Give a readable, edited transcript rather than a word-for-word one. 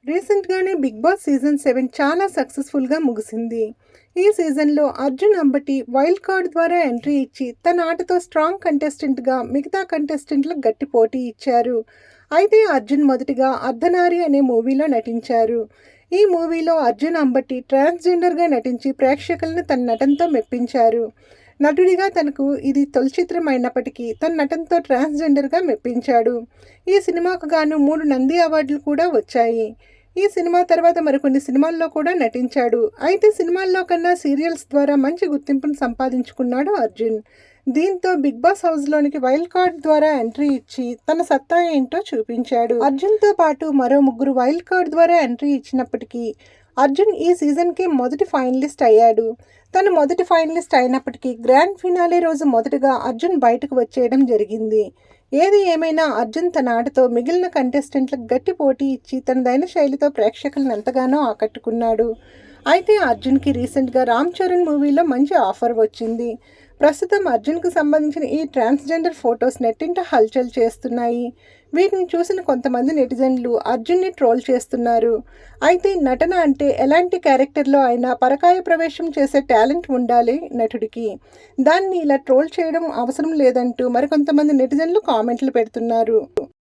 రీసెంట్‌గానే 'big boss' season 7 చాలా సక్సెస్‌ఫుల్‌గా ముగిసింది. ఈ సీజన్‌లో అర్జున్ అంబటి వైల్డ్ కార్డ్ ద్వారా ఎంట్రీ ఇచ్చి తన ఆటతో స్ట్రాంగ్ కంటెస్టెంట్‌గా మిగతా కంటెస్టెంట్‌లకు గట్టి పోటీ ఇచ్చారు. అయితే అర్జున్ మొదటిగా 'అర్ధనారి' అనే మూవీలో నటించారు. ఈ మూవీలో అర్జున్ అంబటి ట్రాన్స్‌జెండర్‌గా నటించి ప్రేక్షకులను తన నటనతో మెప్పించారు. నటుడిగా తనకు ఇది తొలి చిత్రం అయినప్పటికీ తన నటనతో ట్రాన్స్‌జెండర్‌గా మెప్పించాడు. ఈ సినిమాకు గాను 3 నంది అవార్డులు కూడా వచ్చాయి. ఈ సినిమా తర్వాత మరికొన్ని సినిమాల్లో కూడా నటించాడు. అయితే సినిమాల్లో కన్నా సీరియల్స్ ద్వారా మంచి గుర్తింపును సంపాదించుకున్నాడు అర్జున్. దీంతో 'బిగ్ బాస్' హౌస్‌లోనికి వైల్డ్ కార్డ్ ద్వారా ఎంట్రీ ఇచ్చి తన సత్తా ఏంటో చూపించాడు. అర్జున్‌తో పాటు మరో ముగ్గురు వైల్డ్ కార్డ్ ద్వారా ఎంట్రీ ఇచ్చినప్పటికీ అర్జున్ ఈ సీజన్‌కి మొదటి ఫైనలిస్ట్ అయ్యాడు. తను మొదటి ఫైనలిస్ట్ అయినప్పటికీ గ్రాండ్ ఫినాలే రోజు మొదటగా అర్జున్ బయటకు వచ్చేయడం జరిగింది. ఏది ఏమైనా అర్జున్ తన ఆటతో మిగిలిన కంటెస్టెంట్లకు గట్టి పోటీ ఇచ్చి తనదైన శైలితో ప్రేక్షకులను ఎంతగానో ఆకట్టుకున్నాడు. అయితే అర్జున్‌కి రీసెంట్‌గా 'రామ్ చరణ్' మూవీలో మంచి ఆఫర్ వచ్చింది. ప్రస్తుతం అర్జున్‌కు సంబంధించిన ఈ ట్రాన్స్‌జెండర్ ఫొటోస్ నెట్టింట హల్చల్ చేస్తున్నాయి. వీటిని చూసిన కొంతమంది నెటిజన్లు అర్జున్ని ట్రోల్ చేస్తున్నారు. అయితే నటన అంటే ఎలాంటి క్యారెక్టర్‌లో అయినా పరకాయ ప్రవేశం చేసే టాలెంట్ ఉండాలి నటుడికి. దాన్ని ఇలా ట్రోల్ చేయడం అవసరం లేదంటూ మరికొంతమంది నెటిజన్లు కామెంట్లు పెడుతున్నారు.